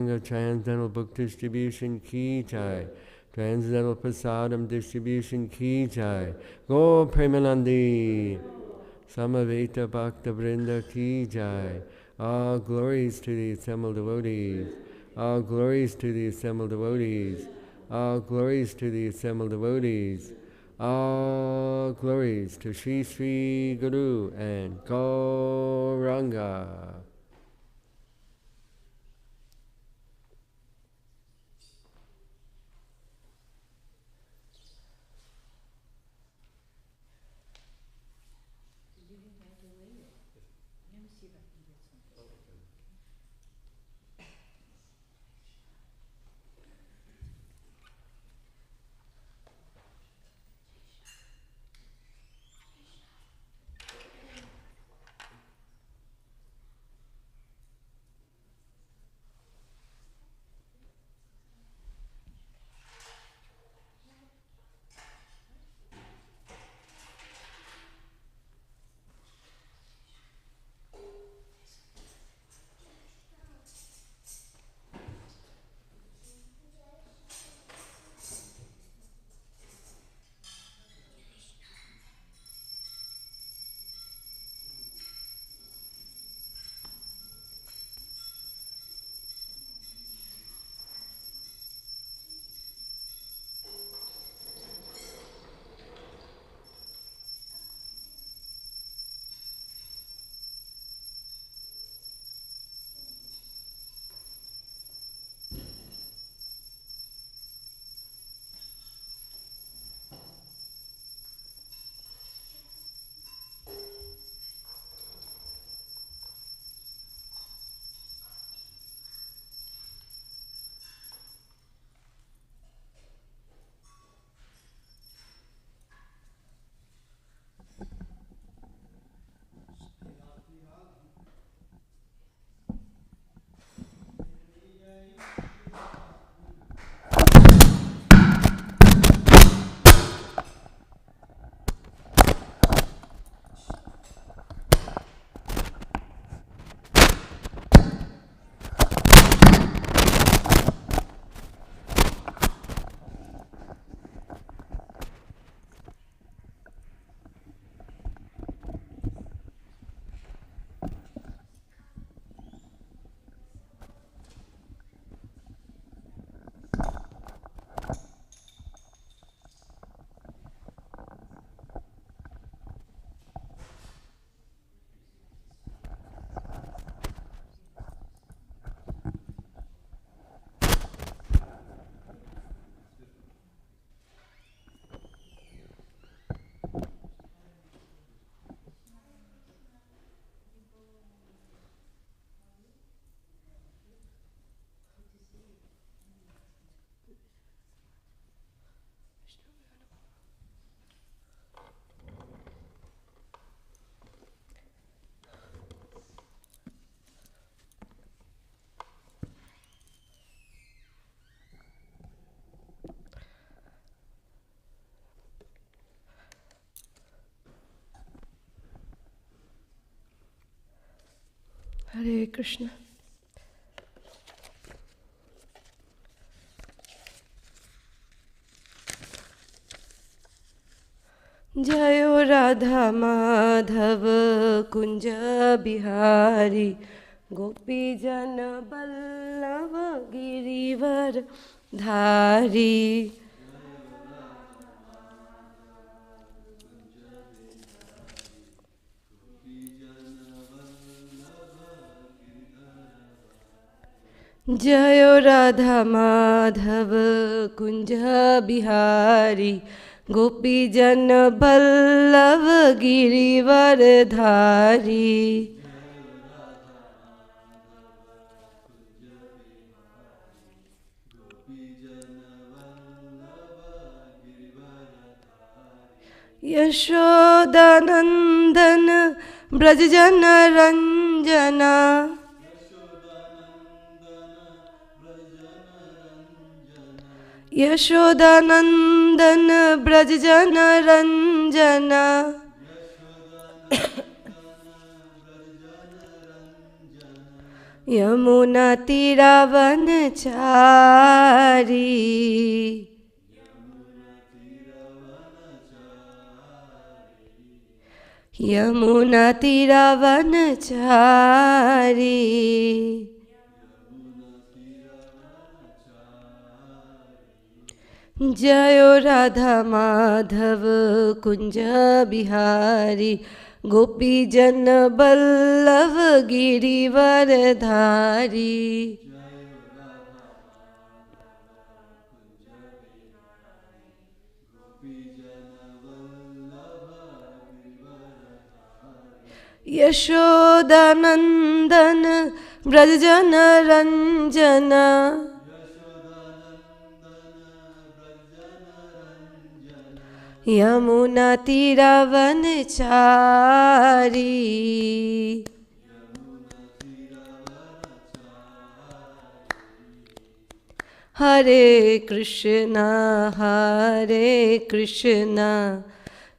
Transcendental book distribution ki jai. Transcendental prasadam distribution ki jai. Go Premanandi. Samaveta Bhakta Vrinda ki jai. All glories to the assembled devotees. All glories to the assembled devotees. All glories to the assembled devotees. All glories to Sri Sri Guru and Gauranga. Hare Krishna. Jayo Radha Madhav Kunja Bihari Gopi Jana Ballava Girivar Dhari. Jayo Radha Madhav Kunja Bihari Gopi Jana Ballava Girivar Dhari. Yashodanandan Brajjana Ranjana Yashodanandan Brajjana Ranjana यमुनातीरावनचारी यमुनातीरावनचारी जयो राधा माधव कुंज बिहारी गोपी जन बल्लभ गिरिवरधारी। यशोदानंदन ब्रजजन रंजन यमुनातीरावनचारी हरे कृष्णा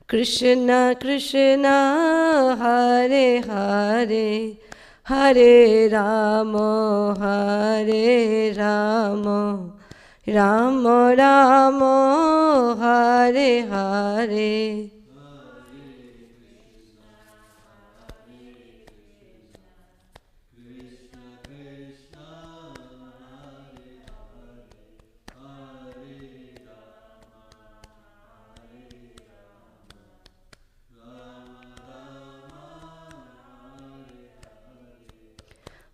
कृष्ण कृष्ण हरे हरे हरे राम राम राम हरे हरे।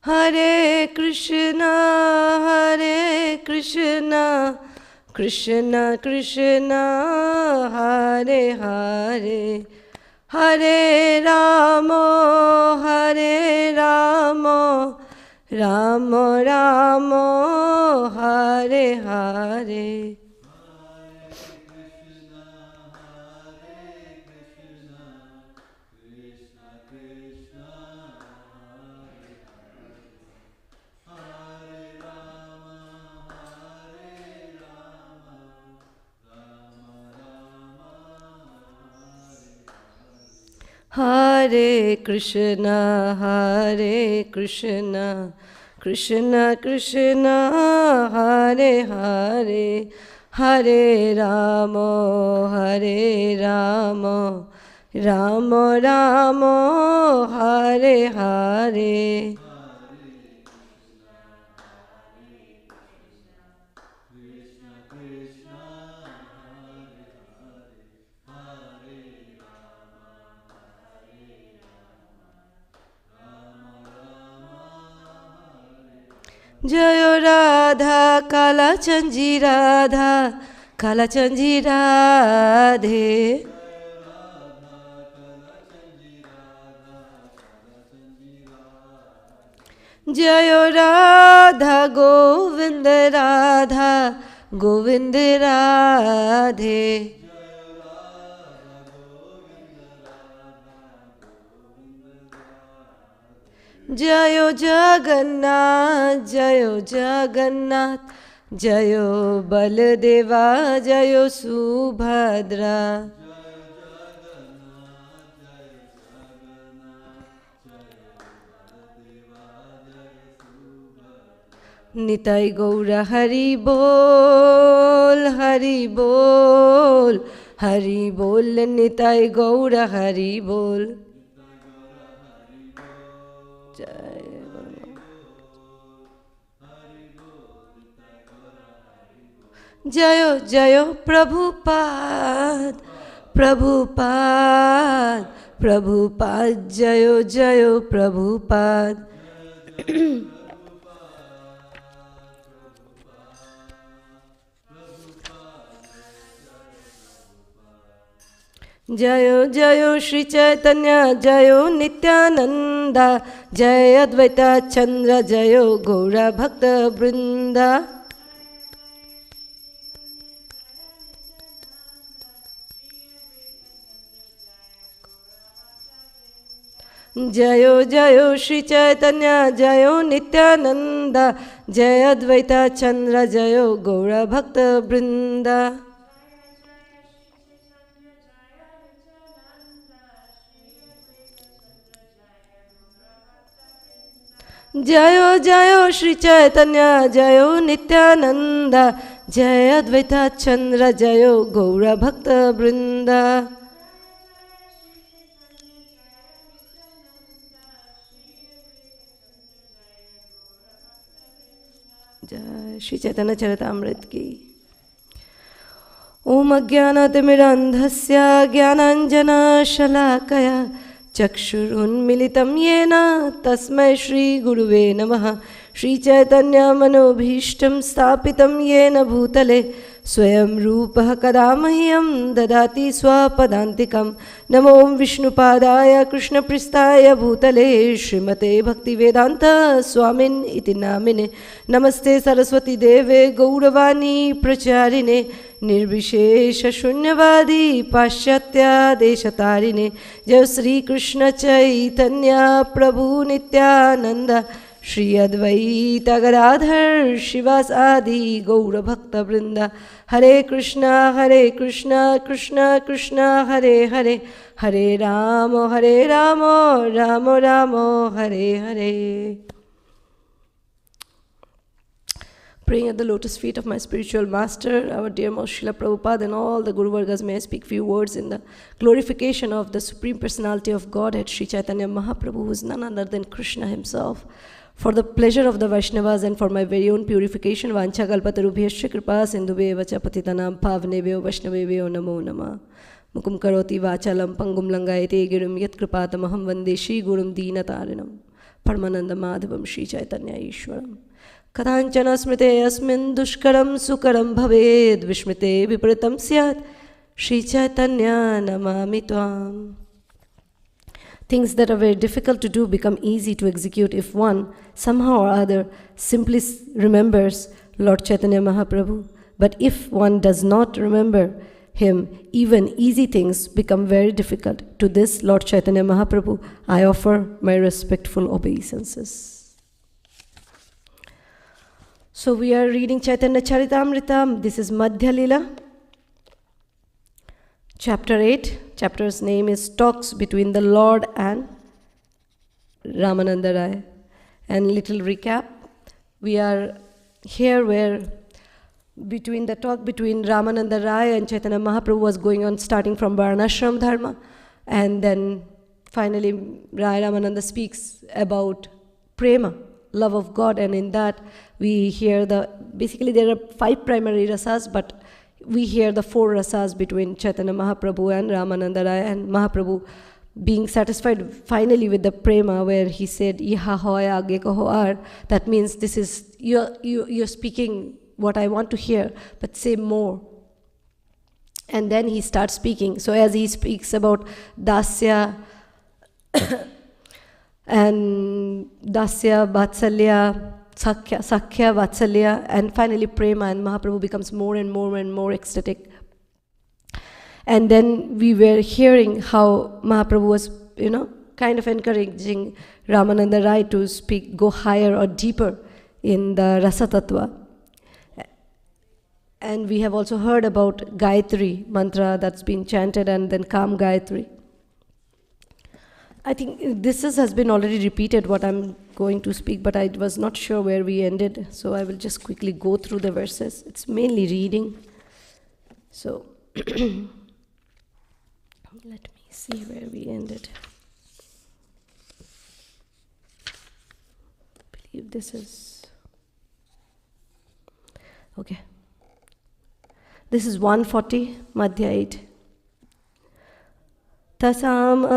हरे कृष्णा कृष्ण कृष्ण हरे हरे हरे राम राम राम हरे हरे। हरे कृष्णा कृष्ण कृष्ण हरे हरे हरे राम राम राम हरे हरे। जयो राधा कालाचंजी राधे जयो राधा गोविंद राधे जयो जगन्नाथ जयो बलदेवा जयो सुभद्रा। निताई गौर हरि बोल निताई गौर हरि बोल। जयो जयो प्रभुपाद जयो प्रभुपाद। जयो जयो श्री चैतन्य जयो नित्यानंद जय अद्वैत चंद्र जयो गौर भक्त वृंदा। जयो जयो श्री चैतन्य जयो नित्यानंद जय अद्वैत चंद्र जयो गौर भक्त वृंदा। Jayo Jayo Shri Chaitanya Jayo Nityananda Jai Advaita Chandra Jayo Gaura Bhakta Vrinda. Jai Shri Chaitanya Charitamrita ki. Om Ajnanatimidandhasya Jnananjana Shalakaya Chakshurunmilitam Yena Tasmai Shri Guruve Namaha. Shri Chaitanya Manobhishtam Stapitam Yena Bhutale Swayam Rupaha Kadamahyam Dadati Swapadantikam. Namo Vishnupadaya Krishna Pristaya Bhutale Srimate Bhaktivedanta Swamin iti namine. Namaste Saraswati Deve Gauravani Pracharine Nirvishesha Shunyavadi Paschatya Deshatarine. Jai Sri Krishna Chaitanya Prabhu Nityananda Shri Advaita Gadadhar Shivas Adi Gaura Bhakta Vrinda. Hare Krishna Krishna Krishna Hare Hare Hare Rama Rama Rama Hare Hare. Praying at the lotus feet of my spiritual master, our dear most Srila Prabhupada, and all the Guru Vargas, may I speak few words in the glorification of the Supreme Personality of Godhead, Sri Chaitanya Mahaprabhu, who is none other than Krishna himself. For the pleasure of the Vaishnavas and for my very own purification, Vancha Kalpatarubhyascha Kripa Sindhubhe Vacha Patitanam Pavnebhyo Vaishnavebhyo Namo Namah. Mukum Karoti Vachalam Pangum Langayate Girum Yat Kripatamaham Vande Shri Gurum Deenatarinam Paramananda Madhavam Shri Chaitanya Ishwaram. Kathanchana smrite asmin dushkaram sukaram bhaved vishmite vipratam syat Shri Chaitanya namami tvam. Things that are very difficult to do become easy to execute if one, somehow or other, simply remembers Lord Chaitanya Mahaprabhu. But if one does not remember him, even easy things become very difficult. To this Lord Chaitanya Mahaprabhu, I offer my respectful obeisances. So we are reading Chaitanya Charitamrita. This is Madhya Lila, chapter 8. Chapter's name is Talks Between the Lord and Ramananda Rai. And little recap, we are here where between the talk between Ramananda Rai and Chaitanya Mahaprabhu was going on, starting from Varnashram Dharma, and then finally Rai Ramananda speaks about prema, love of God, and in that we hear basically there are 5 primary rasas, but we hear the 4 rasas between Chaitanya Mahaprabhu and Ramananda Rai, and Mahaprabhu being satisfied finally with the prema, where he said, Iha hoy age kaho ar. That means this is, you're speaking what I want to hear, but say more. And then he starts speaking. So as he speaks about Dasya and Dasya, Vatsalya, Sakhya, Vatsalya, and finally Prema, and Mahaprabhu becomes more and more ecstatic. And then we were hearing how Mahaprabhu was, kind of encouraging Ramananda Rai to go higher or deeper in the Rasa Tattva. And we have also heard about Gayatri mantra that's been chanted, and then Kam Gayatri. I think this has been already repeated what I'm going to speak, but I was not sure where we ended, so I will just quickly go through the verses. It's mainly reading. So, let me see where we ended. I believe this is... Okay. This is 140, Madhya 8. Tasam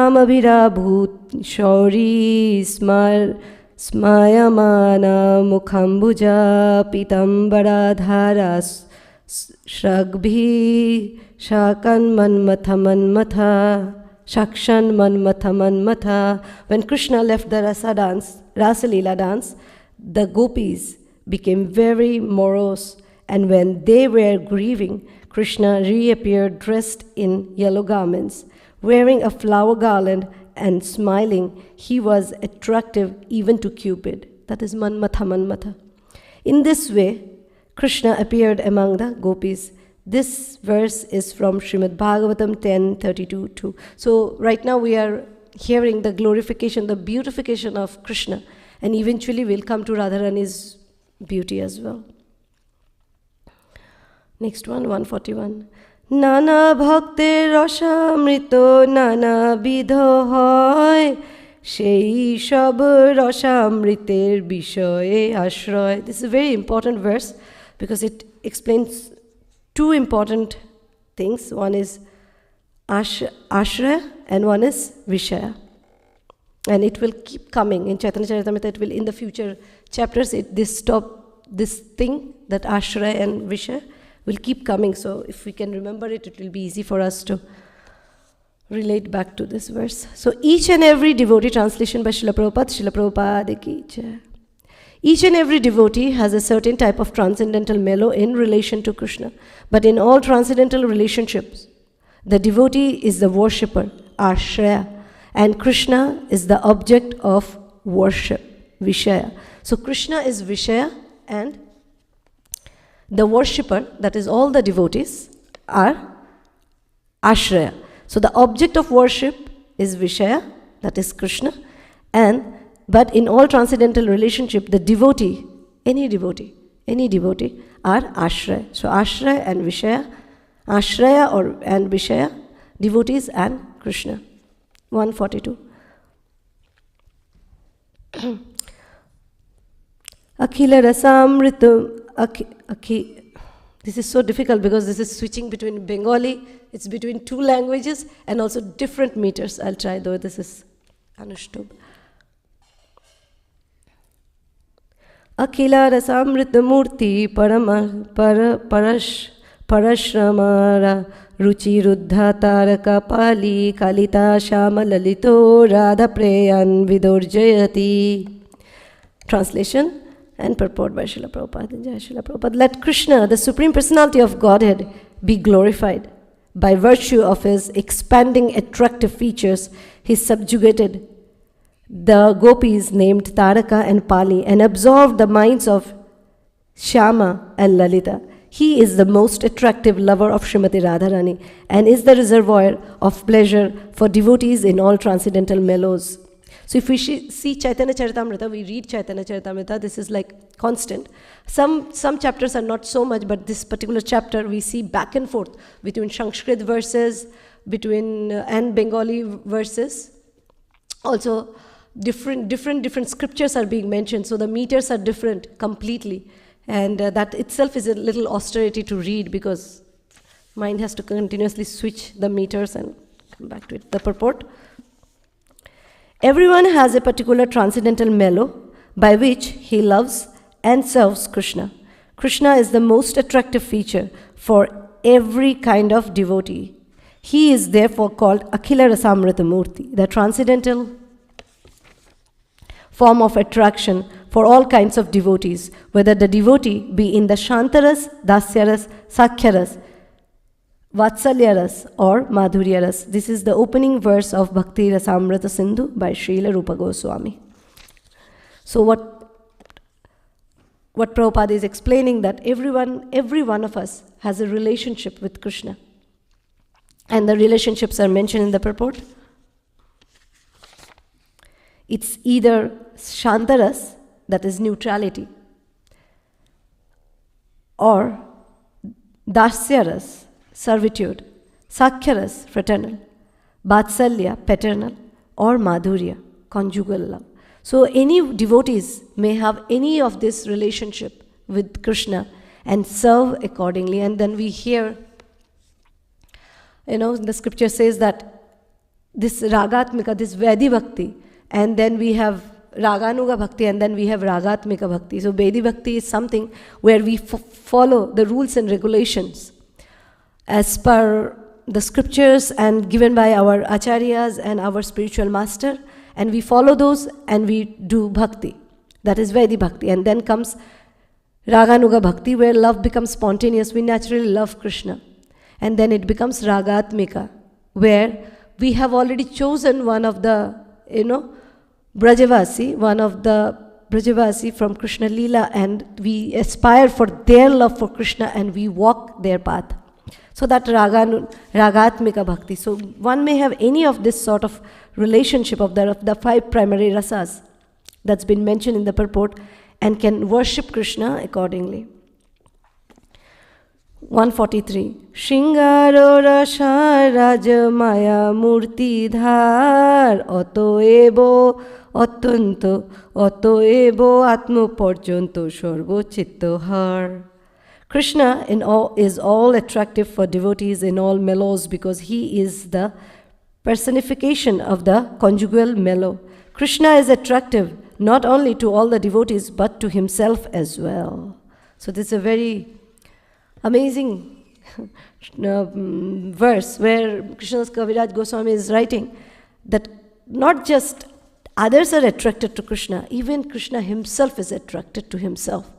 abhirabhut shauri smayamana mukhambuja pitambara dharas shragbhi shakan manmatha. When Krishna left the Rasa Leela dance, the gopis became very morose, and when they were grieving, Krishna reappeared dressed in yellow garments, wearing a flower garland and smiling. He was attractive even to Cupid. That is Manmatha. In this way, Krishna appeared among the gopis. This verse is from Srimad Bhagavatam 10:32-2. So right now we are hearing the glorification, the beautification of Krishna, and eventually we'll come to Radharani's beauty as well. Next one, 141. Nana bhakte rasamrito nana vidho hoy, shei shab rasamriter bishoye ashroy. This is a very important verse because it explains two important things. One is Ashraya and one is Vishaya. And it will keep coming in Chaitanya Charitamrita. It will, in the future chapters, this thing, that Ashraya and Vishaya, will keep coming. So if we can remember it, it will be easy for us to relate back to this verse. So each and every devotee, translation by Srila Prabhupada ki jai. Each and every devotee has a certain type of transcendental mellow in relation to Krishna. But in all transcendental relationships, the devotee is the worshipper, Ashraya, and Krishna is the object of worship, Vishaya. So Krishna is Vishaya and the worshipper, that is all the devotees, are Ashraya. So the object of worship is Vishaya, that is Krishna, but in all transcendental relationship, the devotee, any devotee are Ashraya. So Ashraya and Vishaya, Ashraya and Vishaya, devotees and Krishna. 142. Akhila rasamritam. This is so difficult because this is switching between Bengali, it's between two languages and also different meters. I'll try, though this is Anushtub. Akhila rasamrita murti parashramara ruchi ruddha taraka pali kalita shama lalito radha preyan vidurjayati. Translation and purport by Srila Prabhupada. Jai Srila Prabhupada. Let Krishna, the Supreme Personality of Godhead, be glorified. By virtue of his expanding attractive features, he subjugated the gopis named Taraka and Pali and absorbed the minds of Shyama and Lalita. He is the most attractive lover of Srimati Radharani and is the reservoir of pleasure for devotees in all transcendental mellows. So if we see Chaitanya Charitamrita, we read Chaitanya Charitamrita, this is like constant. Some chapters are not so much, but this particular chapter we see back and forth between Sanskrit verses, and Bengali verses. Also, different scriptures are being mentioned, so the meters are different completely. And that itself is a little austerity to read because mind has to continuously switch the meters and come back to it. The purport. Everyone has a particular transcendental mellow by which he loves and serves Krishna. Krishna is the most attractive feature for every kind of devotee. He is therefore called Akhila Rasamrita Murti, the transcendental form of attraction for all kinds of devotees, whether the devotee be in the Shantaras, Dasyaras, Sakhyaras, Vatsalyaras or Madhuryaras. This is the opening verse of Bhakti Rasamrita Sindhu by Srila Rupa Goswami. So what Prabhupada is explaining, that every one of us has a relationship with Krishna. And the relationships are mentioned in the purport. It's either Shantaras, that is neutrality, or Dasyaras, servitude, Sakhyaras, fraternal, Vatsalya, paternal, or Madhurya, conjugal love. So any devotees may have any of this relationship with Krishna and serve accordingly. And then we hear, the scripture says that this Ragatmika, this Vaidhi Bhakti, and then we have Raganuga Bhakti, and then we have Ragatmika Bhakti. So Vaidhi Bhakti is something where we follow the rules and regulations as per the scriptures and given by our acharyas and our spiritual master, and we follow those and we do bhakti. That is Vaidhi Bhakti. And then comes Raganuga Bhakti, where love becomes spontaneous. We naturally love Krishna. And then it becomes Ragatmika, where we have already chosen one of the, Brajavasi from Krishna Leela, and we aspire for their love for Krishna and we walk their path. So that ragatmika bhakti. So one may have any of this sort of relationship of the 5 primary rasas that's been mentioned in the purport and can worship Krishna accordingly. 143. Shingaro rasa rajamaya murti dhar otoebo ottanto otoebo atmo porjanto sarvo chitta har. Krishna is all attractive for devotees in all mellows because he is the personification of the conjugal mellow. Krishna is attractive not only to all the devotees but to himself as well. So this is a very amazing verse where Krishna's Kaviraj Goswami is writing that not just others are attracted to Krishna, even Krishna himself is attracted to himself.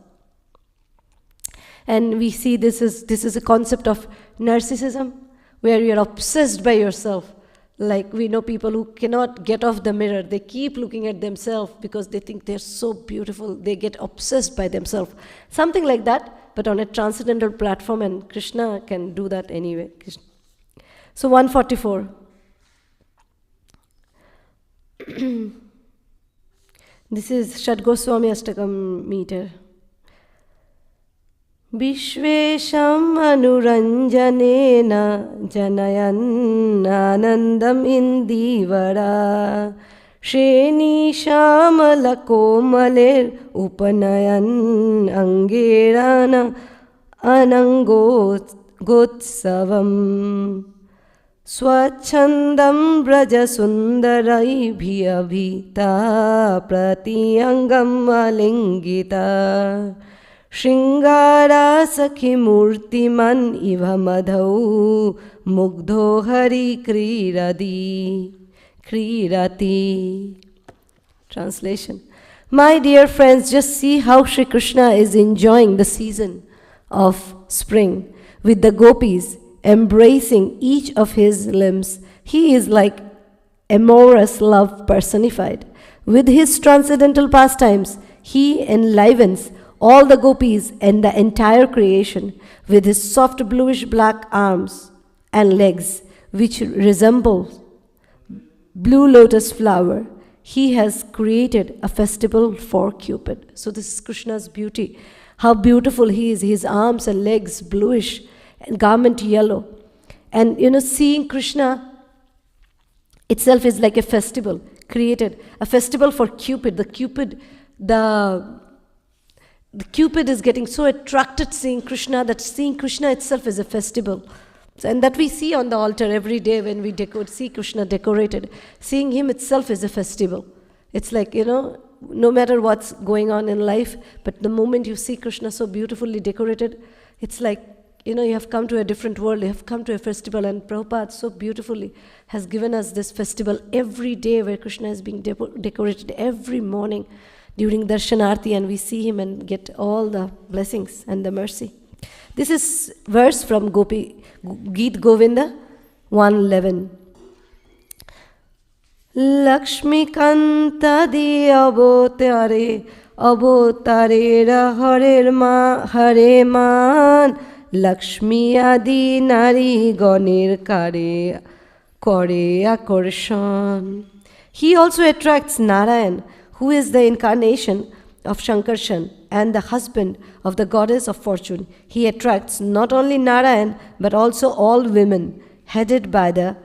And we see this is a concept of narcissism, where you're obsessed by yourself. Like we know people who cannot get off the mirror. They keep looking at themselves because they think they're so beautiful. They get obsessed by themselves. Something like that, but on a transcendental platform, and Krishna can do that anyway. So 144. This is Shad Goswami Ashtakam meter. Vishvesham anuranjanena janayan anandam indivara Shreni shamala komaler upanayan angerana anangotsavam Swachandam braja sundarai bhiyabhita pratiyangam alingita Shringara sakhi murtiman iva madhau mugdho hari krirati. Translation. My dear friends, just see how Shri Krishna is enjoying the season of spring with the gopis embracing each of his limbs. He is like amorous love personified. With his transcendental pastimes, he enlivens all the gopis and the entire creation with his soft bluish black arms and legs, which resemble blue lotus flower. He has created a festival for Cupid. So this is Krishna's beauty. How beautiful he is. His arms and legs bluish and garment yellow. And seeing Krishna itself is like a festival created. A festival for Cupid. The Cupid is getting so attracted seeing Krishna that seeing Krishna itself is a festival. And that we see on the altar every day when we see Krishna decorated. Seeing him itself is a festival. It's like, no matter what's going on in life, but the moment you see Krishna so beautifully decorated, it's like, you have come to a different world, you have come to a festival. And Prabhupada so beautifully has given us this festival every day where Krishna is being decorated every morning during Darshanarti, and we see him and get all the blessings and the mercy. This is verse from Geet Govinda 111. Lakshmi Kanta di avotare hare man Lakshmi adi nari ganir kare akorshan. He also attracts Narayan, who is the incarnation of Shankarshan and the husband of the goddess of fortune. He attracts not only Narayan but also all women, headed by the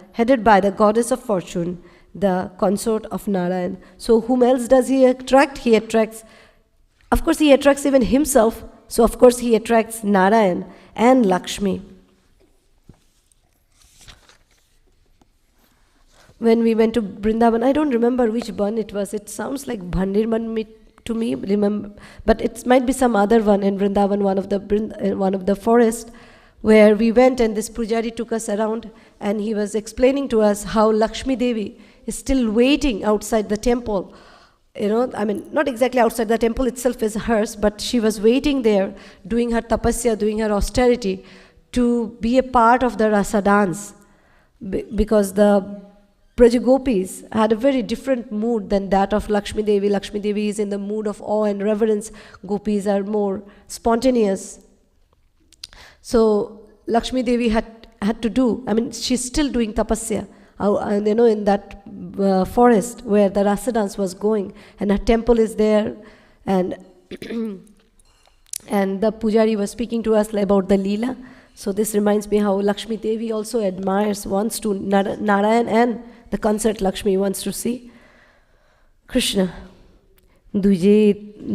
goddess of fortune, the consort of Narayan. So whom else does he attract? He attracts even himself. So of course he attracts Narayan and Lakshmi. When we went to Vrindavan, I don't remember which bun it was. It sounds like Bhandirman to me, but it might be some other one in Vrindavan, one of the forest, where we went and this pujari took us around and he was explaining to us how Lakshmi Devi is still waiting outside the temple. Not exactly outside the temple itself is hers, but she was waiting there, doing her tapasya, doing her austerity, to be a part of the rasa dance, because the Brajagopis had a very different mood than that of Lakshmi Devi. Lakshmi Devi is in the mood of awe and reverence. Gopis are more spontaneous. So Lakshmi Devi had to do. I mean, she's still doing tapasya. And in that forest where the rasa dance was going, and her temple is there, and and the pujari was speaking to us about the Leela. So this reminds me how Lakshmi Devi also wants to, Narayan and the concert Lakshmi wants to see. Krishna. Dujatmaja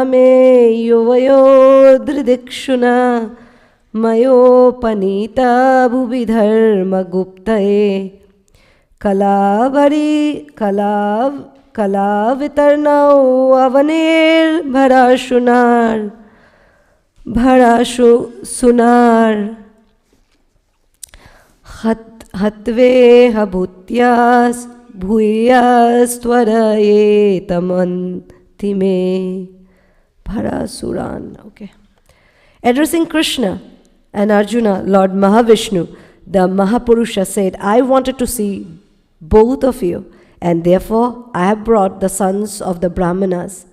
me yovayo dridikshuna mayo panita bhubidharma guptae kalavari kalavitarnau avanir bharashu sunar hatve habhutyas bhuyas tvaraye tamantime bharasuran. Okay. Addressing Krishna and Arjuna, Lord Mahavishnu, the Mahapurusha said, I wanted to see both of you, and therefore I have brought the sons of the Brahmanas.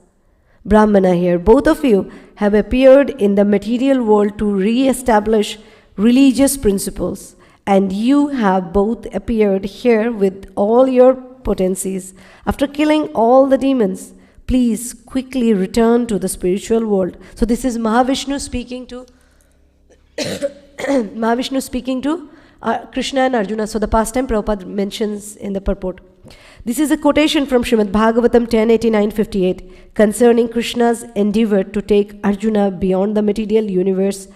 Brahmana here, both of you have appeared in the material world to re-establish religious principles, and you have both appeared here with all your potencies. After killing all the demons, please quickly return to the spiritual world. So this is Mahavishnu speaking to Krishna and Arjuna. So the pastime Prabhupada mentions in the purport. This is a quotation from Srimad Bhagavatam 10.89.58 concerning Krishna's endeavor to take Arjuna beyond the material universe.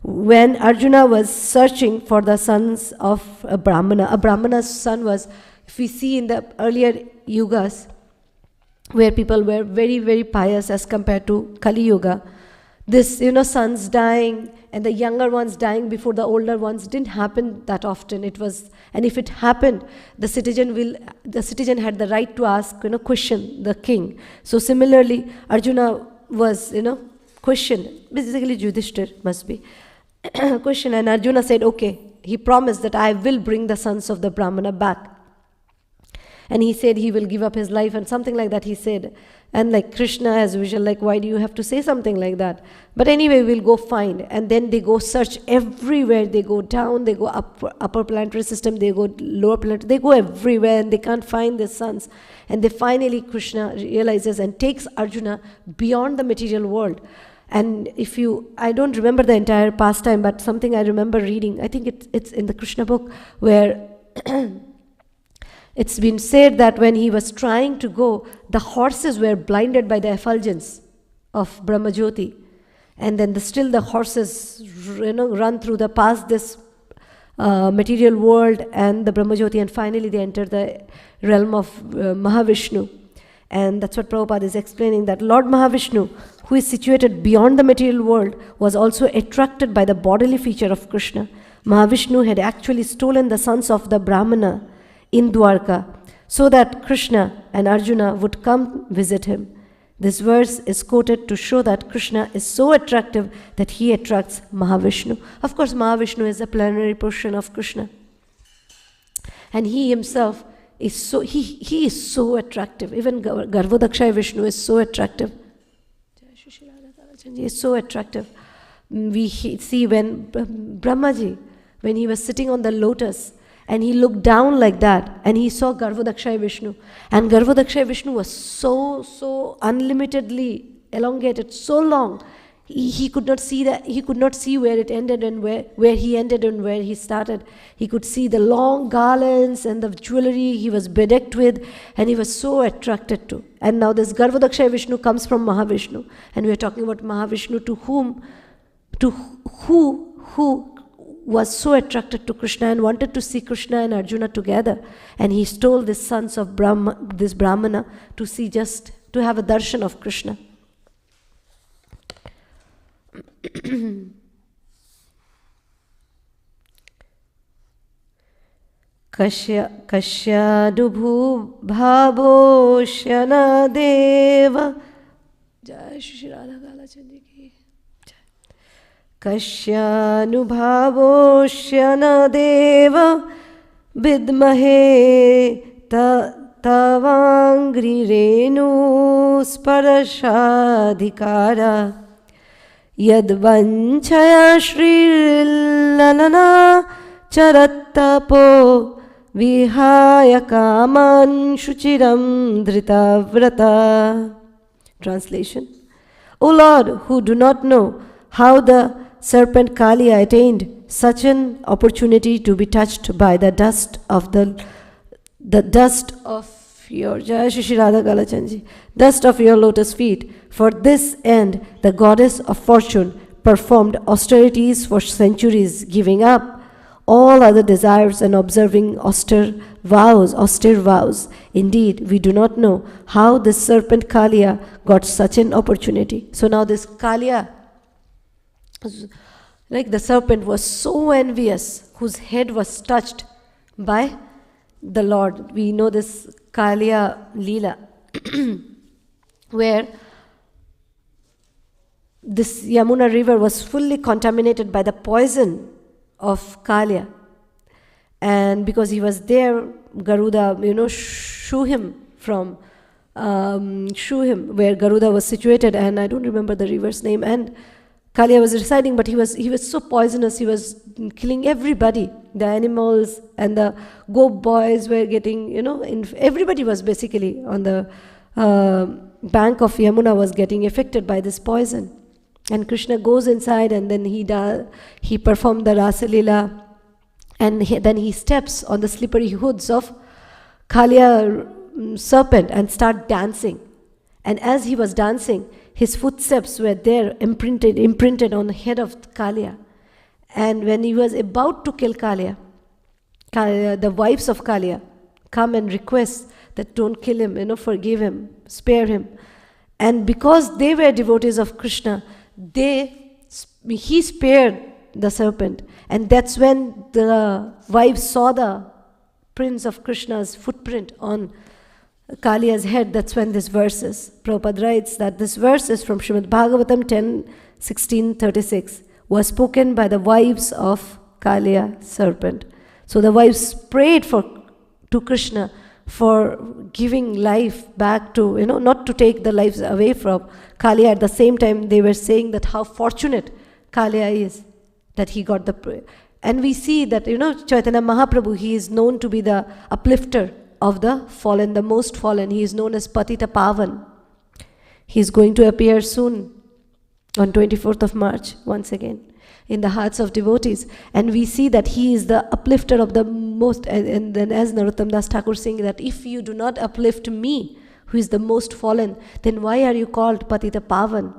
When Arjuna was searching for the sons of a Brahmana's son was, if we see in the earlier yugas, where people were very, very pious as compared to Kali Yuga, this, sons dying and the younger ones dying before the older ones didn't happen that often. And if it happened, the citizen had the right to ask, question the king. So similarly, Arjuna was, questioned. Basically, Yudhishthir must be questioned, and Arjuna said, okay, he promised that I will bring the sons of the Brahmana back. And he said he will give up his life and something like that he said. And like Krishna as usual, like, why do you have to say something like that? But anyway, we'll go find. And then they go search everywhere. They go down, they go up, upper planetary system, they go lower planetary, they go everywhere and they can't find their sons. And they finally, Krishna realizes and takes Arjuna beyond the material world. And I don't remember the entire pastime, but something I remember reading, I think it's in the Krishna book, where it's been said that when he was trying to go, the horses were blinded by the effulgence of Brahmajyoti. And then still the horses run through past this material world and the Brahmajyoti, and finally they enter the realm of Mahavishnu. And that's what Prabhupada is explaining, that Lord Mahavishnu, who is situated beyond the material world, was also attracted by the bodily feature of Krishna. Mahavishnu had actually stolen the sons of the Brahmana in Dwarka, so that Krishna and Arjuna would come visit him. This verse is quoted to show that Krishna is so attractive that he attracts Mahavishnu. Of course, Mahavishnu is a plenary portion of Krishna. And he himself is he is so attractive. Even Garvodakshaya Vishnu is so attractive. He is so attractive. We see when Brahmaji, when he was sitting on the lotus, and he looked down like that, and he saw Garvodakshaya Vishnu. And Garvodakshaya Vishnu was so unlimitedly elongated, so long. He could not see where it ended and where he ended and where he started. He could see the long garlands and the jewelry he was bedecked with, and he was so attracted to. And now this Garvodakshaya Vishnu comes from Mahavishnu, and we are talking about Mahavishnu who was so attracted to Krishna and wanted to see Krishna and Arjuna together. And he stole the sons of this Brahmana to have a darshan of Krishna. Kashyadubhu bhavoshana deva. Jai Shri Radha Kalachandi ki. Kashyanubhavoshana deva vidmahe tavangri renu sparashadhikara Yadvanchaya Srilalana Charattapo Vihaya Kaman Shuchiram Dritavrata. Translation. O Lord, who do not know how the serpent Kali attained such an opportunity to be touched by the dust of dust of your Jai Shri Radha Galachanji, dust of your lotus feet. For this end, the goddess of fortune performed austerities for centuries, giving up all other desires and observing austere vows. Indeed, we do not know how this serpent Kalia got such an opportunity. So now this Kalia, like the serpent, was so envious, whose head was touched by the Lord. We know this Kalia Leela, where this Yamuna river was fully contaminated by the poison of Kalia. And because he was there, Garuda, shoo him where Garuda was situated, and I don't remember the river's name, and Kalia was residing, but he was so poisonous, he was killing everybody. The animals and the goat boys were getting, everybody was basically on the bank of Yamuna was getting affected by this poison. And Krishna goes inside, and then he performed the Rasa Leela, and then he steps on the slippery hoods of Kalia serpent and start dancing. And as he was dancing, his footsteps were there imprinted on the head of Kalia. And when he was about to kill Kalia, the wives of Kalia come and request that don't kill him, forgive him, spare him. And because they were devotees of Krishna, he spared the serpent. And that's when the wives saw the prints of Krishna's footprint on Kalia's head. That's when this verse is. Prabhupada writes that this verse is from Srimad Bhagavatam 10:16-36, was spoken by the wives of Kalia serpent. So the wives prayed to Krishna for giving life back to, not to take the lives away from Kalia. At the same time, they were saying that how fortunate Kalia is, that he got the prayer. And we see that, Chaitanya Mahaprabhu, he is known to be the uplifter of the fallen, the most fallen. He is known as Patita Pavan. He is going to appear soon on 24th of March, once again, in the hearts of devotees. And we see that he is the uplifter of the most, and then as Narottam Das Thakur saying that if you do not uplift me, who is the most fallen, then why are you called Patita Pavan?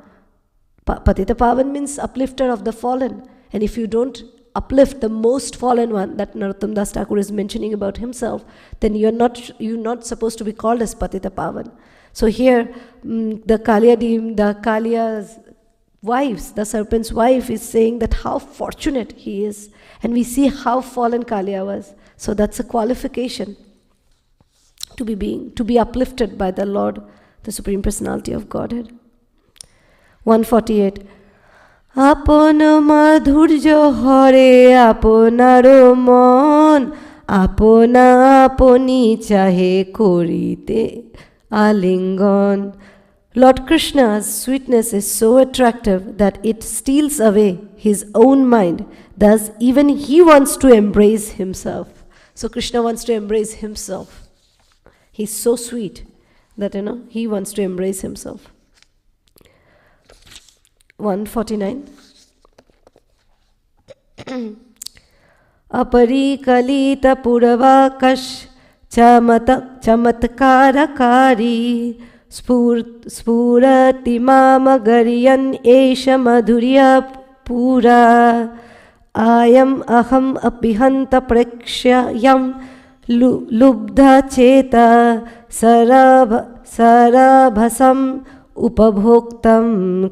Patita Pavan means uplifter of the fallen. And if you don't uplift the most fallen one that Narottam Das Thakur is mentioning about himself, then you're not supposed to be called as Patita Pavan. So here, the Kalia's wives, the serpent's wife, is saying that how fortunate he is. And we see how fallen Kalia was. So that's a qualification to be uplifted by the Lord, the Supreme Personality of Godhead. 148. আপন মাধুর্য হরে আপনার মন আপনা আপনি চাহে করিতে আলিঙ্গন. Lord Krishna's sweetness is so attractive that it steals away his own mind. Thus, even he wants to embrace himself. So Krishna wants to embrace himself. He's so sweet that, he wants to embrace himself. 149. Aparikalita puravakas chamatkarakari spurati mamagariyan esha madhurya pura ayam aham apihanta prekshyam lubdha cheta sarabhasam upabhoktam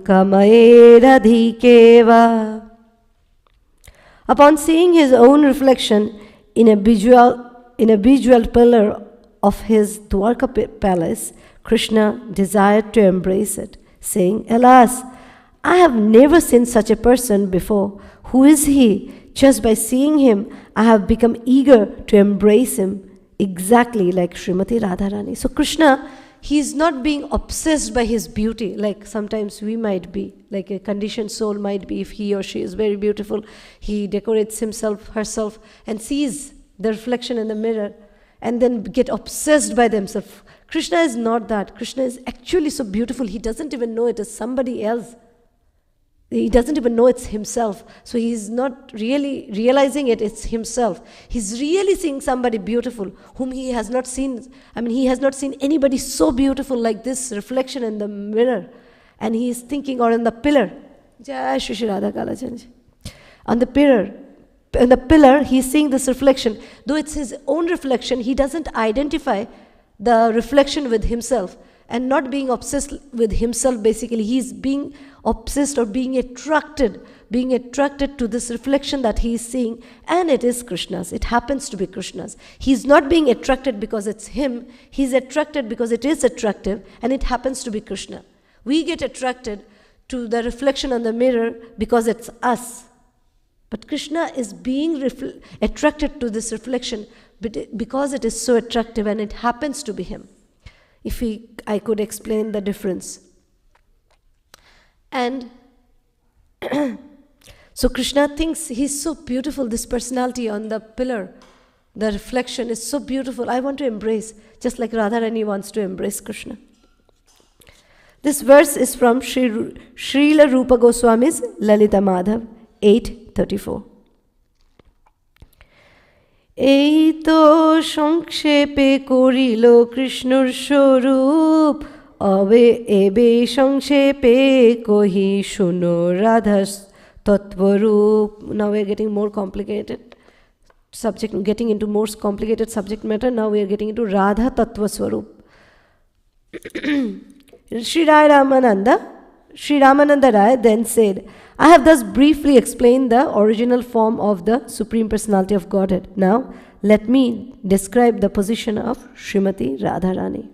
kamaeradhikeva. Upon seeing his own reflection in a visual pillar of his Dwarka palace, Krishna desired to embrace it, saying, "Alas, I have never seen such a person before. Who is he? Just by seeing him, I have become eager to embrace him, exactly like Srimati Radharani." So Krishna, he's not being obsessed by his beauty, like sometimes we might be, like a conditioned soul might be. If he or she is very beautiful, he decorates himself, herself, and sees the reflection in the mirror, and then get obsessed by themselves. Krishna is not that. Krishna is actually so beautiful, he doesn't even know it is somebody else. He doesn't even know it's himself. So he's not really realizing it's himself. He's really seeing somebody beautiful whom he has not seen. I mean, he has not seen anybody so beautiful like this reflection in the mirror. And he is thinking, or in the pillar. Jai Shri Shri Radha Kalachandji. On the pillar, he's seeing this reflection. Though it's his own reflection, he doesn't identify the reflection with himself. And not being obsessed with himself, basically. He's being obsessed or being attracted to this reflection that he is seeing, and it is Krishna's. It happens to be Krishna's. He's not being attracted because it's him. He's attracted because it is attractive, and it happens to be Krishna. We get attracted to the reflection on the mirror because it's us. But Krishna is being attracted to this reflection because it is so attractive, and it happens to be him. If I could explain the difference. And so Krishna thinks he's so beautiful, this personality on the pillar, the reflection is so beautiful. I want to embrace, just like Radharani wants to embrace Krishna. This verse is from Srila Rupa Goswami's Lalita Madhav 8:34. এই তো সংক্ষেপে করিল কৃষ্ণর স্বরূপ, এবে সংক্ষেপে কহি শুনো রাধার তত্ত্বরূপ. Now we are getting more complicated subject, getting into more complicated subject matter. Now we are getting into Radha Tattva Swarup. Sri Ramananda Rai then said, I have thus briefly explained the original form of the Supreme Personality of Godhead. Now, let me describe the position of Srimati Radharani.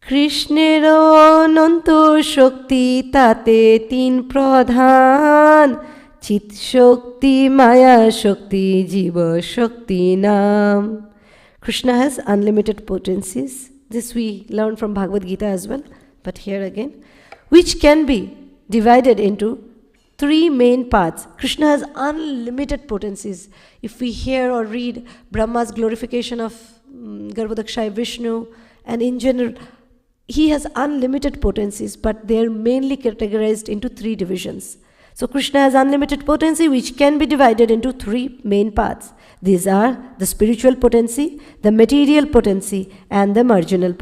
Krishner অনন্ত শক্তি তাতে তিন প্রধান, চিৎ শক্তি, মায়া শক্তি, জীব শক্তি নাম. Krishna has unlimited potencies. This we learn from Bhagavad Gita as well, but here again, which can be divided into three main parts. Krishna has unlimited potencies. If we hear or read Brahma's glorification of Garbhodakshaya Vishnu, and in general, he has unlimited potencies, but they are mainly categorized into three divisions. So Krishna has unlimited potency, which can be divided into three main parts. These are the spiritual potency, the material potency, and the marginal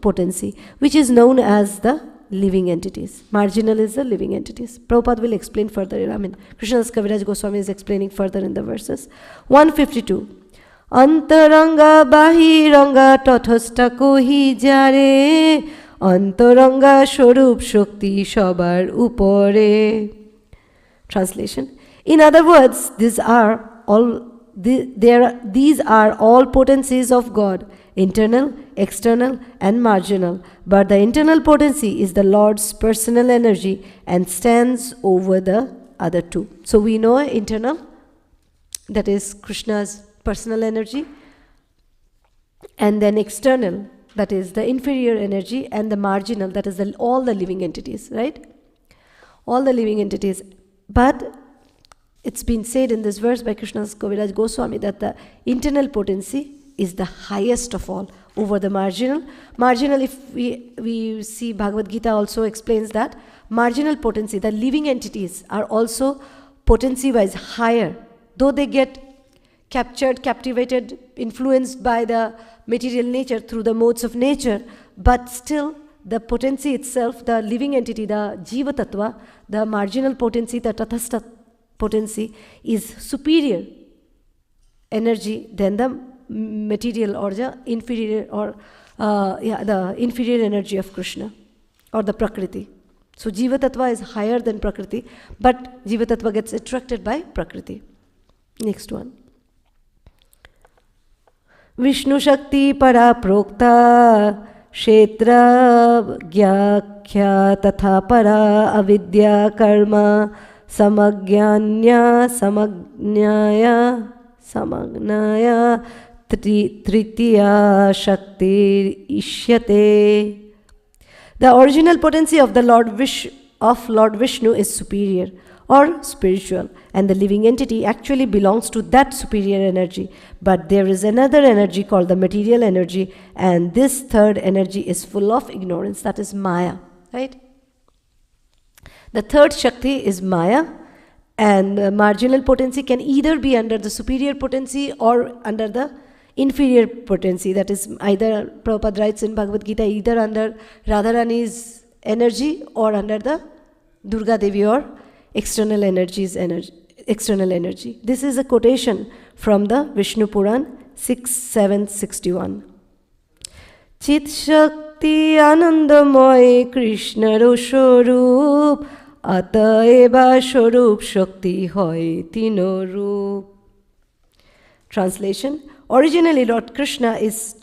potency, which is known as the living entities. Marginal is the living entities. Prabhupada will explain further. I mean, Krishnadas Kaviraj Goswami is explaining further in the verses. 152. Antaranga bahiranga tathastha kohi jare, Antaranga shorup shakti shabar upore. Translation. In other words, these are all potencies of God, internal, external, and marginal. But the internal potency is the Lord's personal energy and stands over the other two. So we know internal, that is Krishna's personal energy, and then external, that is the inferior energy, and the marginal, that is all the living entities, right? All the living entities. But it's been said in this verse by Krishnadas Kaviraj Goswami that the internal potency is the highest of all over the marginal. Marginal, if we see Bhagavad Gita also explains that marginal potency, the living entities are also potency-wise higher. Though they get captured, captivated, influenced by the material nature through the modes of nature, but still the potency itself, the living entity, the Jiva Tattva, the marginal potency, the Tathastha potency is superior energy than the material or the inferior the inferior energy of Krishna or the Prakriti. So Jiva Tattva is higher than Prakriti, but Jiva Tattva gets attracted by Prakriti. Next one. Vishnu Shakti Para Prokta Kshetra Gyakhya Tatha Para Avidya Karma Samagnaya tritiya shakti ishyate. The original potency of the Lord Vishnu is superior or spiritual, and the living entity actually belongs to that superior energy. But there is another energy called the material energy, and this third energy is full of ignorance, that is Maya, right? The third Shakti is Maya, and marginal potency can either be under the superior potency or under the inferior potency. That is, either Prabhupada writes in Bhagavad Gita, either under Radharani's energy or under the Durga Devi or external energy. This is a quotation from the Vishnu Puran 6.7.61. Chit Shakti Anandamoy Krishna Swarup Ataeva Swarup Shakti Hoy Tino Roop. Translation: originally Lord Krishna is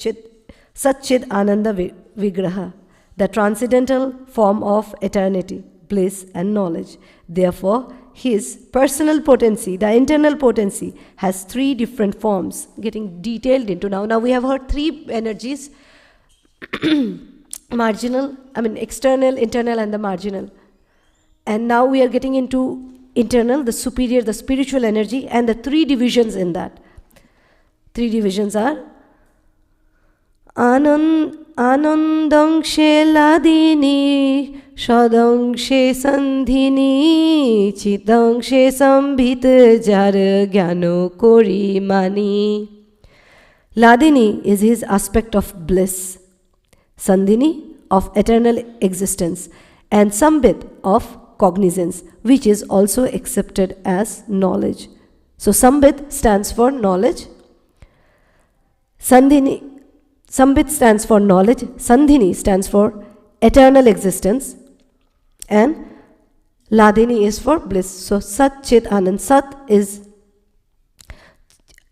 Satchid Ananda Vigraha, the transcendental form of eternity, bliss and knowledge. Therefore, his personal potency, the internal potency, has three different forms, getting detailed into now. Now we have heard three energies, external, internal and the marginal. And now we are getting into internal, the superior, the spiritual energy, and the three divisions in that. Three divisions are Anandangshe Ladini, Shadangshe Sandhini, Chitangshe Sambhit Jar Gyano Kori Mani. Ladini is his aspect of bliss, Sandhini of eternal existence, and Sambhit of cognizance, which is also accepted as knowledge. So Sambhit stands for knowledge. Sambhit stands for knowledge, Sandhini stands for eternal existence, and Ladini is for bliss. So Sat Chit Anand.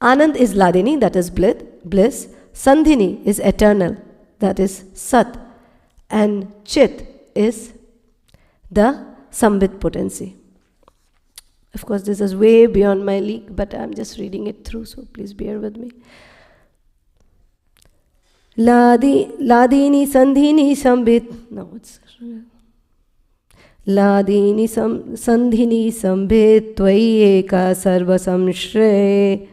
Anand is Ladini, that is bliss. Sandhini is eternal, that is Sat. And Chit is the Sambhit potency. Of course, this is way beyond my league, but I'm just reading it through, so please bear with me. Ladini Sandhini Sambhit. No, it's Ladini Sandhini Sambhit Tvai Eka Sarva Samshre.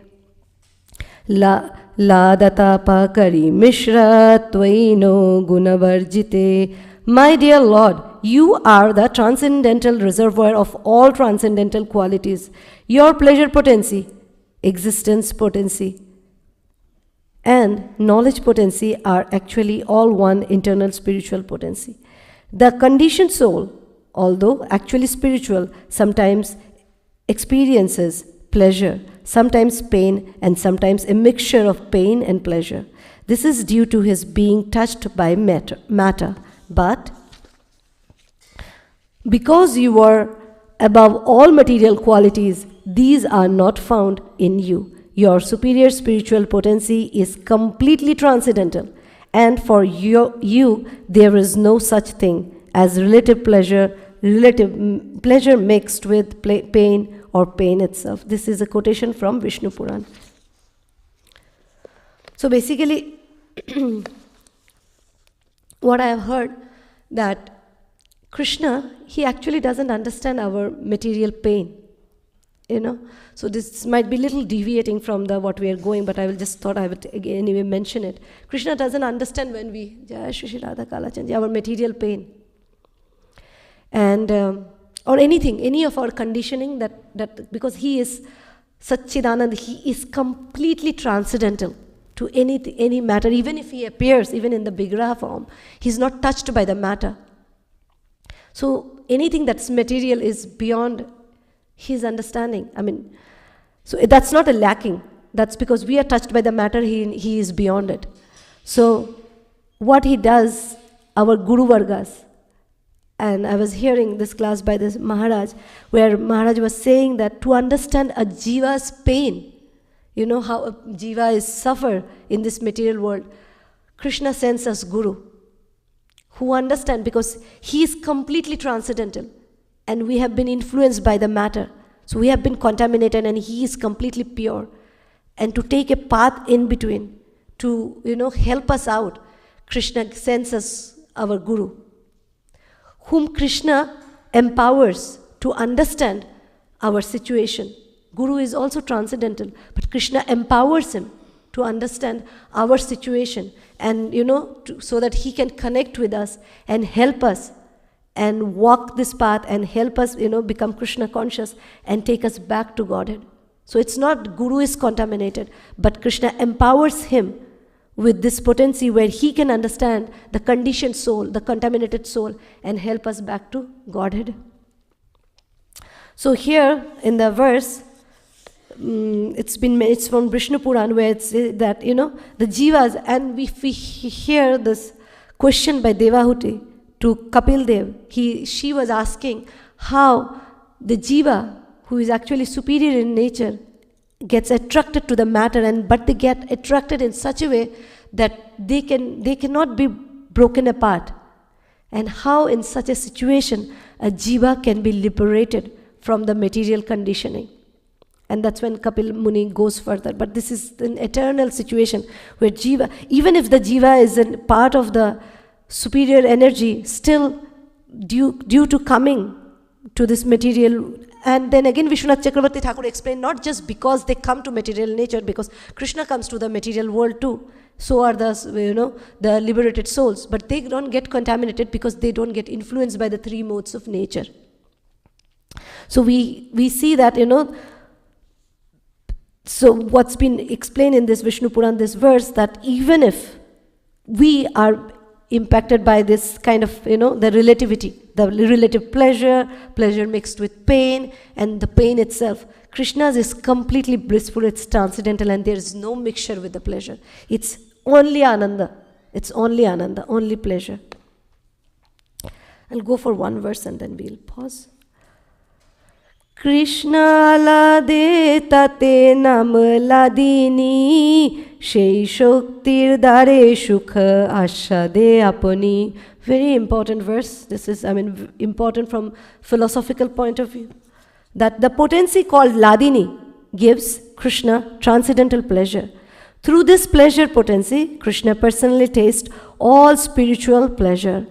Ladata Kari Mishra Tvai no Gunavarjite. My dear Lord, you are the transcendental reservoir of all transcendental qualities. Your pleasure potency, existence potency, and knowledge potency are actually all one internal spiritual potency. The conditioned soul, although actually spiritual, sometimes experiences pleasure, sometimes pain, and sometimes a mixture of pain and pleasure. This is due to his being touched by matter. But because you are above all material qualities, these are not found in you. Your superior spiritual potency is completely transcendental, and for you there is no such thing as relative pleasure mixed with pain or pain itself. This is a quotation from Vishnu Puran. So basically, what I have heard, that Krishna, he actually doesn't understand our material pain. So this might be a little deviating from what we are going, but I thought I would anyway mention it. Krishna doesn't understand when we Jai Shri Radha Kalachandji, our material pain, and or anything, any of our conditioning that because he is Satchidanand, he is completely transcendental to any matter. Even if he appears, even in the Vigraha form, he's not touched by the matter. So anything that's material is beyond his understanding. So that's not a lacking. That's because we are touched by the matter, he is beyond it. So what he does, our Guru Vargas, and I was hearing this class by this Maharaj, where Maharaj was saying that to understand a jiva's pain, how a jiva is suffer in this material world, Krishna sends us Guru, who understand, because he is completely transcendental, and we have been influenced by the matter. So we have been contaminated, and he is completely pure. and to take a path in between, to help us out, Krishna sends us our Guru, whom Krishna empowers to understand our situation. Guru is also transcendental, but Krishna empowers him to understand our situation, and so that he can connect with us and help us and walk this path and help us become Krishna conscious and take us back to Godhead. So it's not Guru is contaminated, but Krishna empowers him with this potency where he can understand the conditioned soul, the contaminated soul, and help us back to Godhead. So here in the verse, it's from Vishnu Puran, where it says that the jivas, and we hear this question by Devahuti to Kapil Dev. She was asking how the jiva, who is actually superior in nature, gets attracted to the matter, but they get attracted in such a way that they cannot be broken apart, and how in such a situation a jiva can be liberated from the material conditioning. And that's when Kapil Muni goes further. But this is an eternal situation where jiva, even if the jiva is a part of the superior energy, still due to coming to this material. And then again Vishwanath Chakravarti Thakur explained, not just because they come to material nature, because Krishna comes to the material world too. So are the liberated souls, but they don't get contaminated because they don't get influenced by the three modes of nature. So we see that so what's been explained in this Vishnu Puran, this verse, that even if we are impacted by this kind of the relativity, the relative pleasure mixed with pain, and the pain itself, Krishna's is completely blissful, it's transcendental, and there is no mixture with the pleasure. It's only Ananda. It's only Ananda, only pleasure. I'll go for one verse and then we'll pause. Krishna lade tate nam ladini, shei shoktir dare shukha ashade apani. Very important verse. This is, important from philosophical point of view. That the potency called Ladini gives Krishna transcendental pleasure. Through this pleasure potency, Krishna personally tastes all spiritual pleasure.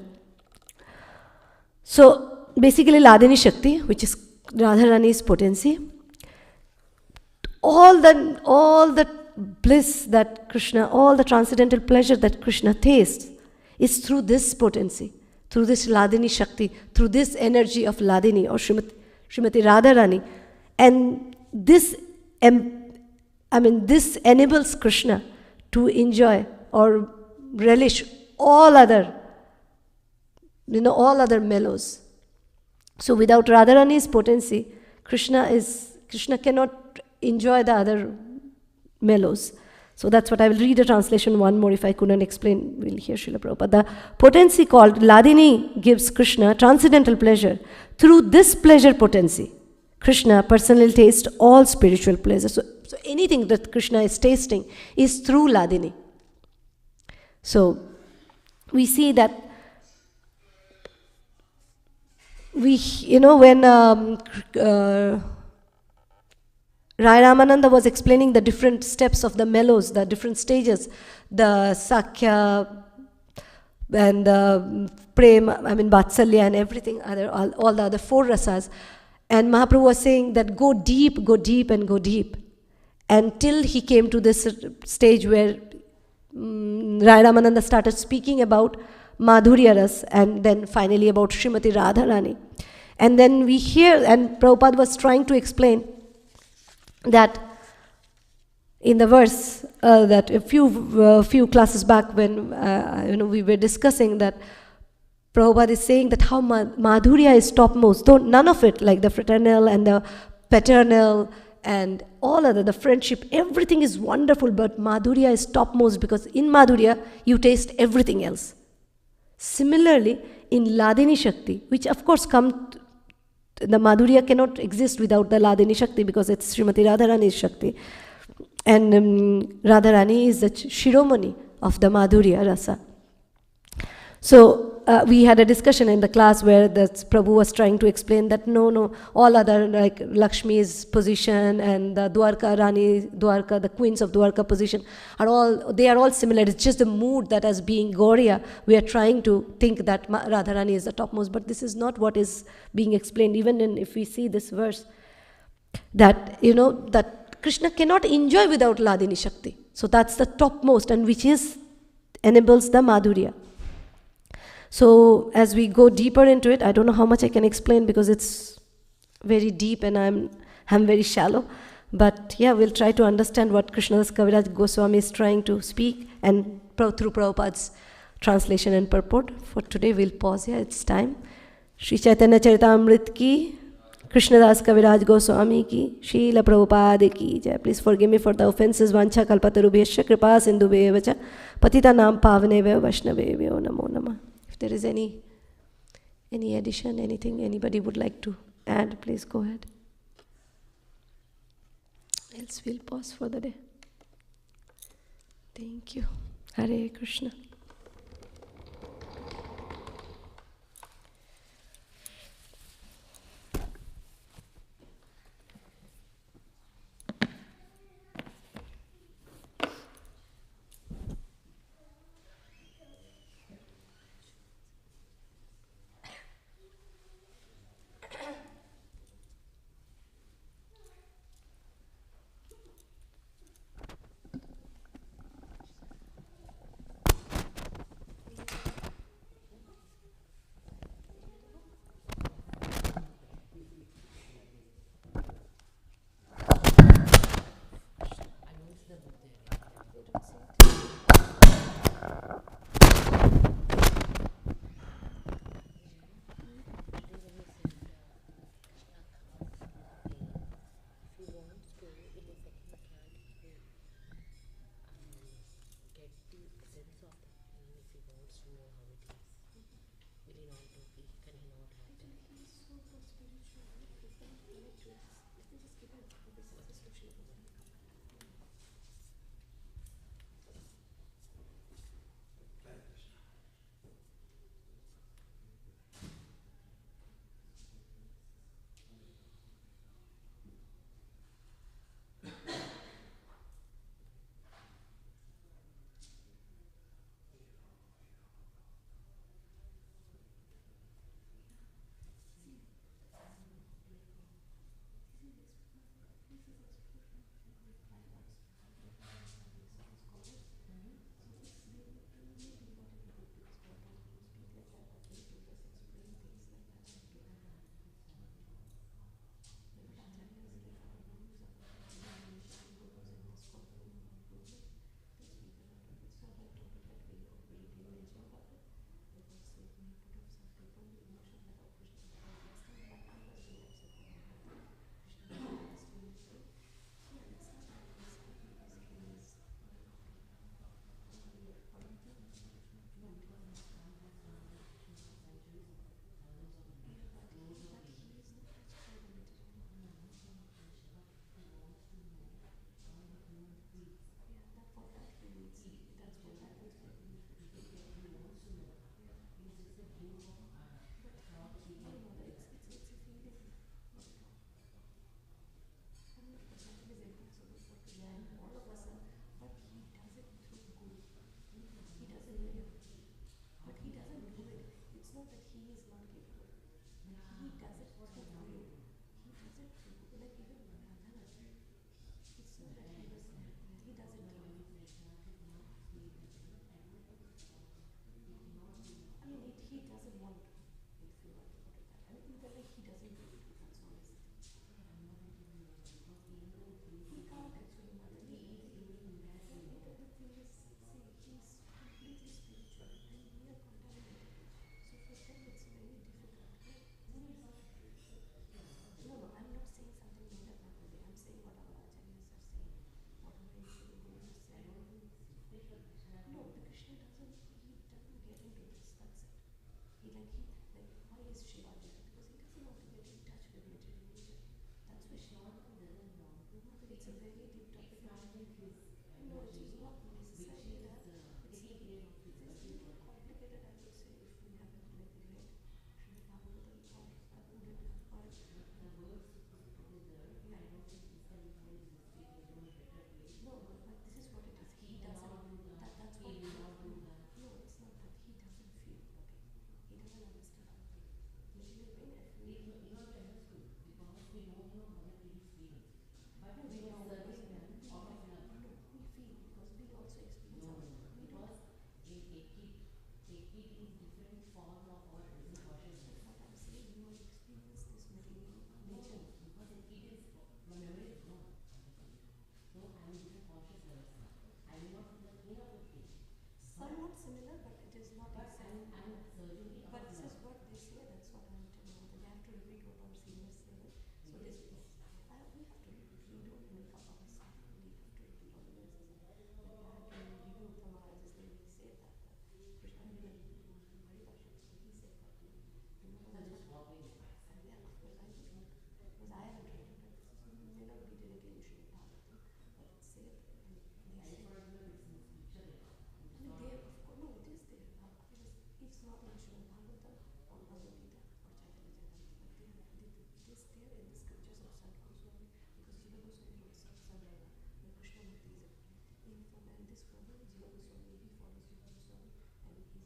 So basically Ladini Shakti, which is Radharani's potency, all the bliss that Krishna, all the transcendental pleasure that Krishna tastes is through this potency, through this Ladini Shakti, through this energy of Ladini or Srimati Radharani. And this enables Krishna to enjoy or relish all other mellows. So without Radharani's potency, Krishna cannot enjoy the other mellows. So that's what I will read a translation one more. If I couldn't explain, we'll hear Srila Prabhupada. The potency called Ladini gives Krishna transcendental pleasure. Through this pleasure potency, Krishna personally tastes all spiritual pleasure. So anything that Krishna is tasting is through Ladini. So we see that when Rai Ramananda was explaining the different steps of the mellows, the different stages, the Sakhya and the Prem, Vatsalya and everything, all the other four rasas. And Mahaprabhu was saying that go deep, and go deep. Until he came to this stage where Rai Ramananda started speaking about Madhurya Ras, and then finally about Srimati Radharani. And then we hear, and Prabhupada was trying to explain that in the verse that a few classes back when we were discussing that Prabhupada is saying that how Madhurya is topmost, though none of it, like the fraternal and the paternal and all other, the friendship, everything is wonderful, but Madhurya is topmost because in Madhurya you taste everything else. Similarly, in Ladini Shakti, which of course the Madhurya cannot exist without the Ladini Shakti because it's Srimati Radharani's Shakti. And Radharani is the Shiromani of the Madhurya Rasa. So we had a discussion in the class where the Prabhu was trying to explain that no, all other, like Lakshmi's position and the Dwarka Rani, Dwarka, the queens of Dwarka position, they are all similar. It's just the mood that as being Gauriya, we are trying to think that Radharani is the topmost, but this is not what is being explained. Even if we see this verse, that, that Krishna cannot enjoy without Ladini Shakti. So that's the topmost, and which enables the Madhurya. So as we go deeper into it, I don't know how much I can explain because it's very deep and I'm very shallow. But yeah, we'll try to understand what Krishnadas Kaviraj Goswami is trying to speak, and through Prabhupada's translation and purport. For today, we'll pause here. It's time. Shri Chaitanya Charitamrita ki, Krishnadas Kaviraj Goswami ki, Srila Prabhupada ki jai. Please forgive me for the offenses. Vancha kalpatarubhyasya kripa sindhubheva cha patita nam pavanebhyo vaishnavebhyo namo namah. If there is any addition, anything anybody would like to add, please go ahead. Else we'll pause for the day. Thank you. Hare Krishna.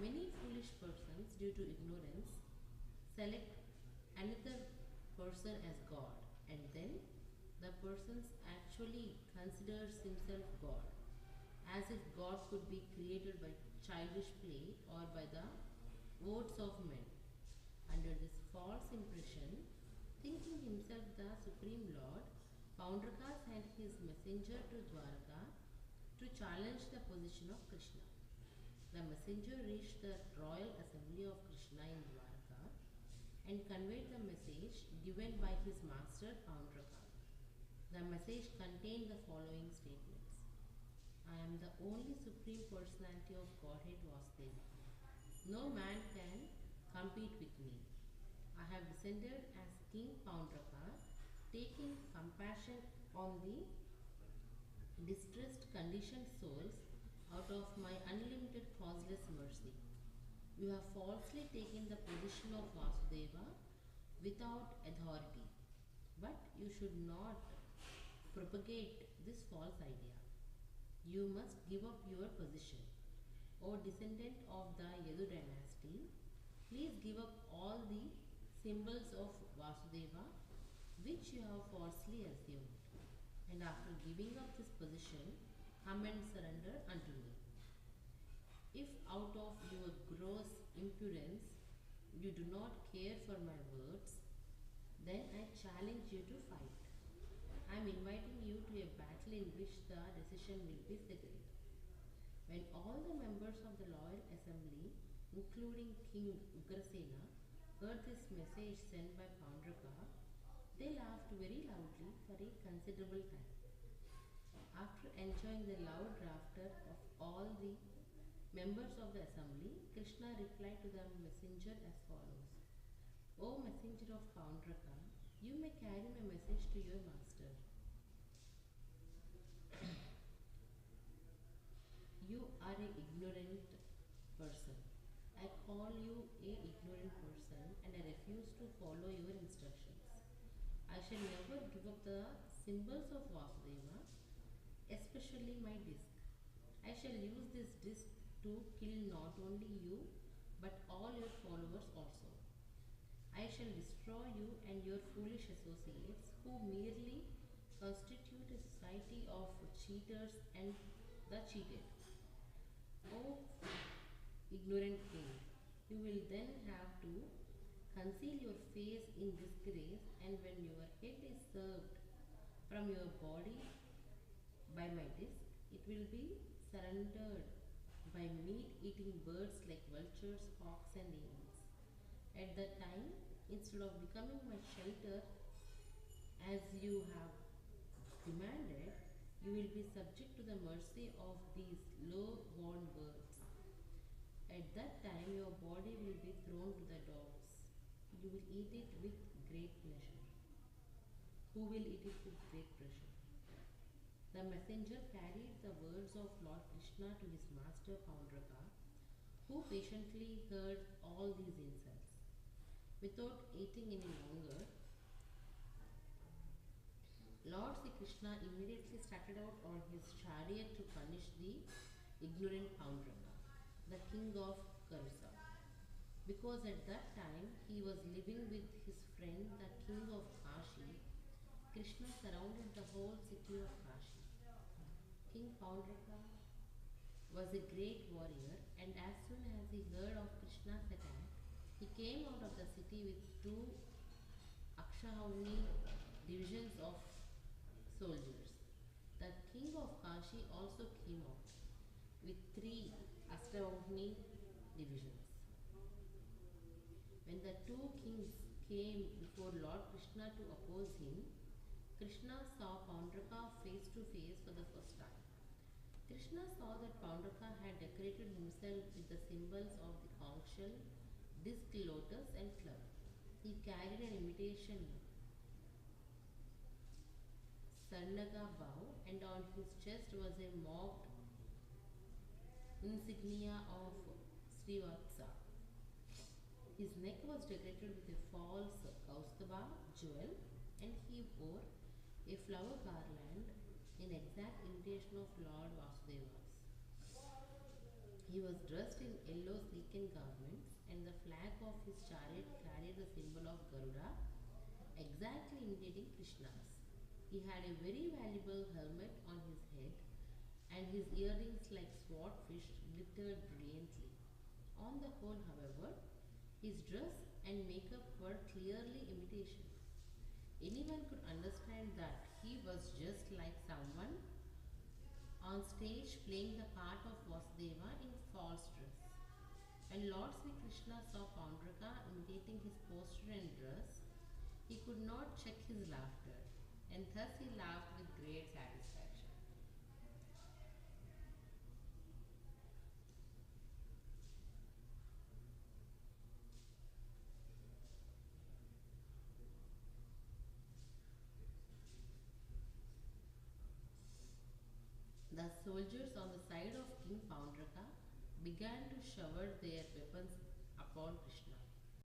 Many foolish persons, due to ignorance, select another person as God, and then the person actually considers himself God, as if God could be created by childish play or by the votes of men. Under this false impression, thinking himself the Supreme Lord, Paundraka sent his messenger to Dwarka to challenge the position of Krishna. The messenger reached the royal assembly of Krishna in Dwarka and conveyed the message given by his master Paundraka. The message contained the following statements: I am the only Supreme Personality of Godhead Vasudeva. No man can compete with me. I have descended as King Paundraka, taking compassion on the distressed, conditioned souls out of my unlimited causeless mercy. You have falsely taken the position of Vasudeva without authority, but you should not propagate this false idea. You must give up your position. O descendant of the Yadu dynasty, please give up all the symbols of Vasudeva which you have falsely assumed. And after giving up this position, come and surrender unto me. If out of your gross impudence you do not care for my words, then I challenge you to fight. I am inviting you to a battle in which the decision will be settled. When all the members of the loyal assembly, including King Ugrasena, heard this message sent by Paundraka, they laughed very loudly for a considerable time. After enjoying the loud laughter of all the members of the assembly, Krishna replied to the messenger as follows: O messenger of Paundraka, you may carry my message to your master. You are an ignorant person. I call you a ignorant person and I refuse to follow your instructions. I shall never give up the symbols of Vasudeva, especially my disc. I shall use this disc to kill not only you but all your followers also. I shall destroy you and your foolish associates who merely constitute a society of cheaters and the cheated. O ignorant king, you will then have to conceal your face in disgrace, and when your head is served from your body by my disc, it will be surrendered by meat-eating birds like vultures, hawks and eagles. At that time, instead of becoming my shelter as you have demanded, you will be subject to the mercy of these low-born birds. At that time, your body will be thrown to the dogs. You will eat it with great pleasure. Who will eat it with great pleasure? The messenger carried the words of Lord Krishna to his master Paundraka, who patiently heard all these insults. Without waiting any longer, Lord Sri Krishna immediately started out on his chariot to punish the ignorant Paundraka, the king of Karsa. Because at that time he was living with his friend, the king of Kashi, Krishna surrounded the whole city of Kashi. King Paundraka was a great warrior, and as soon as he heard of Krishna's attack, he came out of the city with two Akshahavani divisions of soldiers. The king of Kashi also came out with three Astavagni divisions. When the two kings came before Lord Krishna to oppose him, Krishna saw Paundraka face to face for the first time. Krishna saw that Paundraka had decorated himself with the symbols of the conch shell, disc, lotus and club. He carried an imitation Sarnaga bow, and on his chest was a mocked insignia of Srivatsa. His neck was decorated with a false Kaustubha jewel, and he wore a flower garland in exact imitation of Lord Vasudeva's. He was dressed in yellow silken garments, and the flag of his chariot carried the symbol of Garuda, exactly imitating Krishna's. He had a very valuable helmet on his head, and his earrings, like swordfish, glittered brilliantly. On the whole, however, his dress and makeup were clearly imitations. Anyone could understand that he was just like someone on stage playing the part of Vasudeva in false dress. When Lord Sri Krishna saw Paundraka imitating his posture and dress, he could not check his laughter, and thus he laughed with great satisfaction. The soldiers on the side of King Paundraka began to shower their weapons upon Krishna.